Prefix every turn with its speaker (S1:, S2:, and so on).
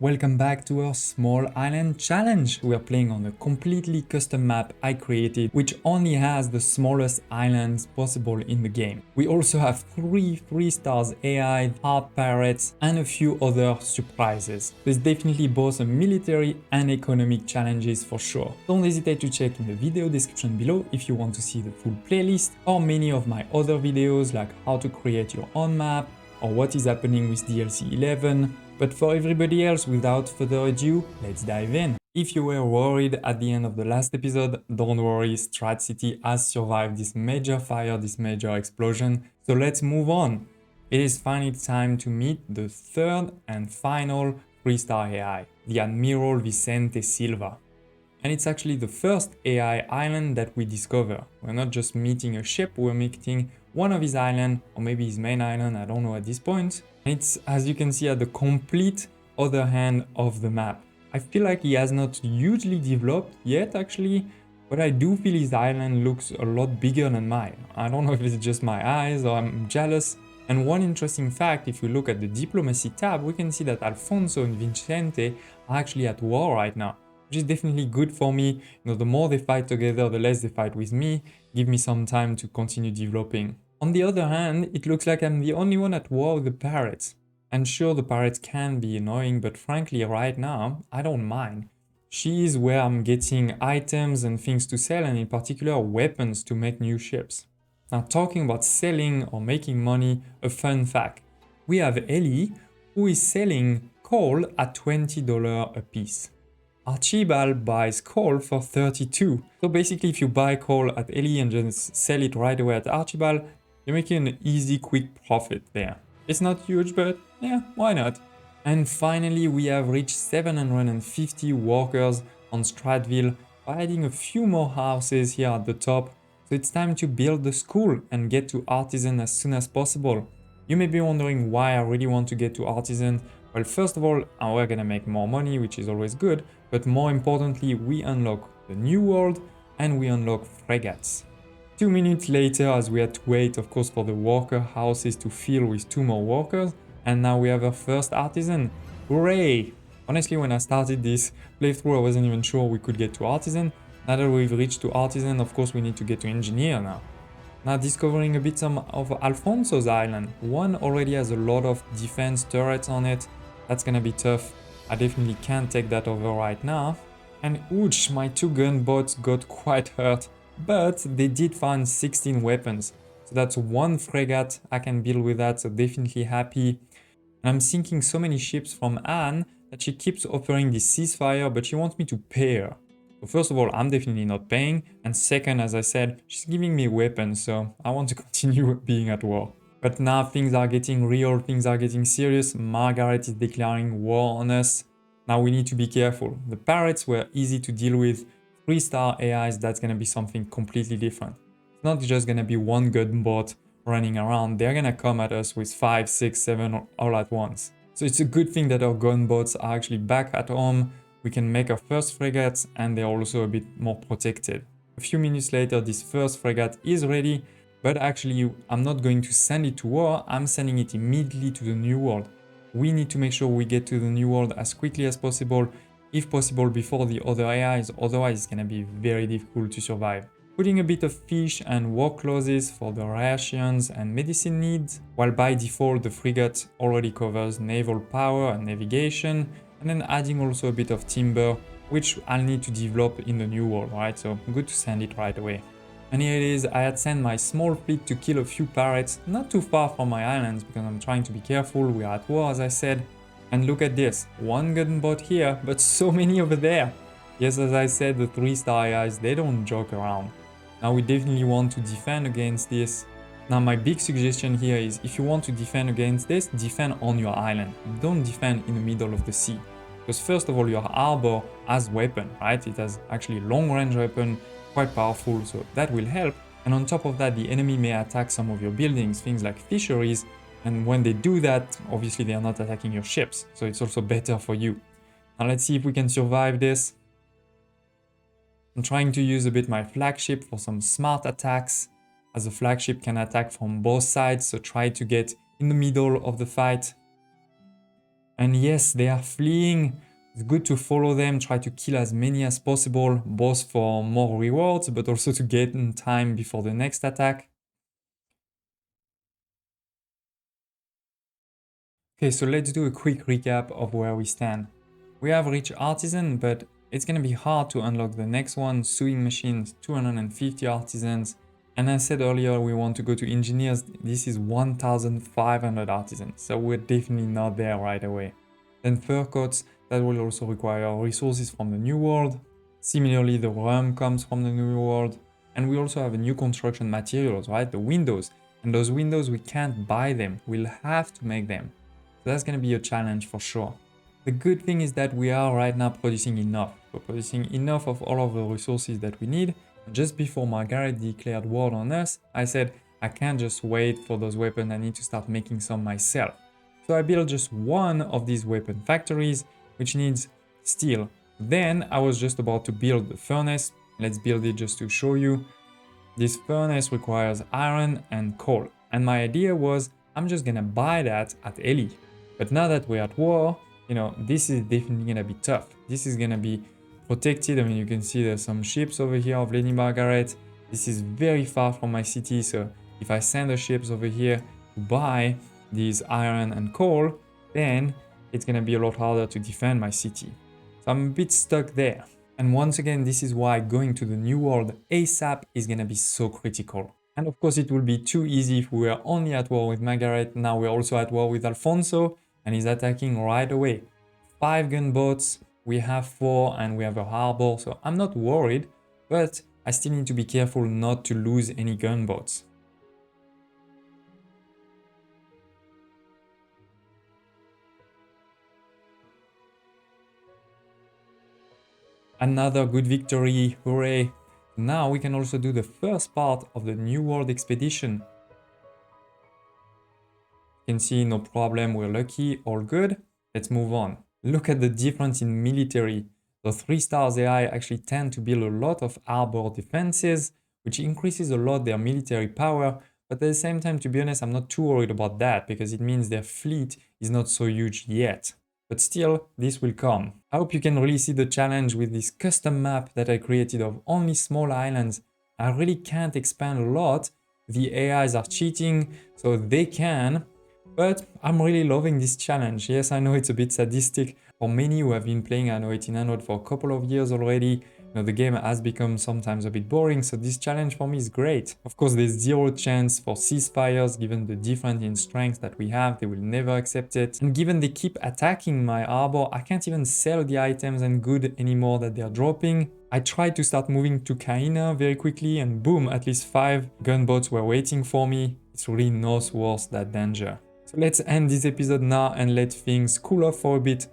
S1: Welcome back to our small island challenge. We are playing on a completely custom map I created, which only has the smallest islands possible in the game. We also have 3 stars AI, hard pirates, and a few other surprises. There's definitely both a military and economic challenges for sure. Don't hesitate to check in the video description below if you want to see the full playlist or many of my other videos like how to create your own map or what is happening with DLC 11. But for everybody else, without further ado, let's dive in. If you were worried at the end of the last episode, don't worry, Strat City has survived this major fire, this major explosion. So let's move on. It is finally time to meet the third and final 3-star AI, the Admiral Vicente Silva. And it's actually the first AI island that we discover. We're not just meeting a ship, we're meeting one of his island, or maybe his main island, I don't know at this point. And it's, as you can see, at the complete other hand of the map. I feel like he has not hugely developed yet actually, but I do feel his island looks a lot bigger than mine. I don't know if it's just my eyes or I'm jealous. And one interesting fact, if we look at the diplomacy tab, we can see that Alfonso and Vicente are actually at war right now, which is definitely good for me. You know, the more they fight together, the less they fight with me, give me some time to continue developing. On the other hand, it looks like I'm the only one at war with the pirates. And sure, the pirates can be annoying, but frankly, right now, I don't mind. She is where I'm getting items and things to sell, and in particular, weapons to make new ships. Now, talking about selling or making money, a fun fact. We have Ellie, who is selling coal at $20 a piece. Archibald buys coal for 32. So basically, if you buy coal at Ellie and just sell it right away at Archibald, you're making an easy, quick profit there. It's not huge, but yeah, why not? And finally, we have reached 750 workers on Stratville by adding a few more houses here at the top. So it's time to build the school and get to Artisan as soon as possible. You may be wondering why I really want to get to Artisan. Well, first of all, we're gonna make more money, which is always good, but more importantly, we unlock the new world and we unlock frigates. 2 minutes later, as we had to wait, of course, for the worker houses to fill with 2 more workers, and now we have our first artisan. Hooray! Honestly, when I started this playthrough, I wasn't even sure we could get to artisan. Now that we've reached to artisan, of course, we need to get to engineer now. Now discovering a bit some of Alfonso's island. One already has a lot of defense turrets on it. That's gonna be tough. I definitely can't take that over right now. And ouch, my 2 gunboats got quite hurt. But they did find 16 weapons. So that's 1 frigate I can build with that, so definitely happy. And I'm sinking so many ships from Anne that she keeps offering this ceasefire, but she wants me to pay her. So first of all, I'm definitely not paying. And second, as I said, she's giving me weapons, so I want to continue being at war. But now things are getting real, things are getting serious. Margaret is declaring war on us. Now we need to be careful. The pirates were easy to deal with. 3-star AIs, that's gonna be something completely different. It's not just gonna be 1 gunboat running around. They're gonna come at us with 5, 6, 7 all at once. So it's a good thing that our gunboats are actually back at home. We can make our first frigates and they're also a bit more protected. A few minutes later, this first frigate is ready, but actually I'm not going to send it to war, I'm sending it immediately to the new world. We need to make sure we get to the new world as quickly as possible, if possible before the other AIs, otherwise it's gonna be very difficult to survive. Putting a bit of fish and work clauses for the rations and medicine needs, while by default the frigate already covers naval power and navigation, and then adding also a bit of timber, which I'll need to develop in the new world, right? So good to send it right away. And here it is, I had sent my small fleet to kill a few pirates, not too far from my islands because I'm trying to be careful, we are at war as I said. And look at this, 1 gunboat here, but so many over there. Yes, as I said, the 3-star AIs, they don't joke around. Now we definitely want to defend against this. Now my big suggestion here is, if you want to defend against this, defend on your island. Don't defend in the middle of the sea. Because first of all, your harbor has weapon, right? It has actually long range weapon, quite powerful, so that will help. And on top of that, the enemy may attack some of your buildings, things like fisheries. And when they do that, obviously they are not attacking your ships, so it's also better for you. Now let's see if we can survive this. I'm trying to use a bit my flagship for some smart attacks, as the flagship can attack from both sides, so try to get in the middle of the fight. And yes, they are fleeing. It's good to follow them, try to kill as many as possible, both for more rewards, but also to get in time before the next attack. Okay, so let's do a quick recap of where we stand. We have reached Artisan, but it's gonna be hard to unlock the next one, Sewing Machines, 250 Artisans. And I said earlier we want to go to Engineers, this is 1,500 Artisans, so we're definitely not there right away. Then Fur Coats, that will also require resources from the New World. Similarly, the rum comes from the New World. And we also have a new construction materials, right? The windows. And those windows, we can't buy them, we'll have to make them. So that's going to be a challenge for sure. The good thing is that we are right now producing enough. We're producing enough of all of the resources that we need. And just before Margaret declared war on us, I said, I can't just wait for those weapons, I need to start making some myself. So I built just one of these weapon factories, which needs steel. Then I was just about to build the furnace. Let's build it just to show you. This furnace requires iron and coal. And my idea was, I'm just gonna buy that at Ellie. But now that we're at war, you know, this is definitely gonna be tough. This is gonna be protected. I mean, you can see there's some ships over here of Lady Margaret. This is very far from my city, so if I send the ships over here to buy these iron and coal, then it's gonna be a lot harder to defend my city. So I'm a bit stuck there. And once again, this is why going to the New World ASAP is gonna be so critical. And of course, it will be too easy if we were only at war with Margaret. Now we're also at war with Alfonso, and he's attacking right away. 5 gunboats, we have 4, and we have a harbor, so I'm not worried, but I still need to be careful not to lose any gunboats. Another good victory, hooray! Now we can also do the first part of the New World expedition. You can see no problem, we're lucky, all good. Let's move on. Look at the difference in military. The 3 stars AI actually tend to build a lot of harbor defenses, which increases a lot their military power. But at the same time, to be honest, I'm not too worried about that because it means their fleet is not so huge yet. But still, this will come. I hope you can really see the challenge with this custom map that I created of only small islands. I really can't expand a lot. The AIs are cheating, so they can. But I'm really loving this challenge. Yes, I know it's a bit sadistic. For many who have been playing Anno 1800 for a couple of years already, you know, the game has become sometimes a bit boring, so this challenge for me is great. Of course, there's zero chance for ceasefires, given the difference in strength that we have, they will never accept it. And given they keep attacking my harbor, I can't even sell the items and good anymore that they're dropping. I tried to start moving to Kaina very quickly and boom, at least 5 gunboats were waiting for me. It's really not worth that danger. So let's end this episode now and let things cool off for a bit.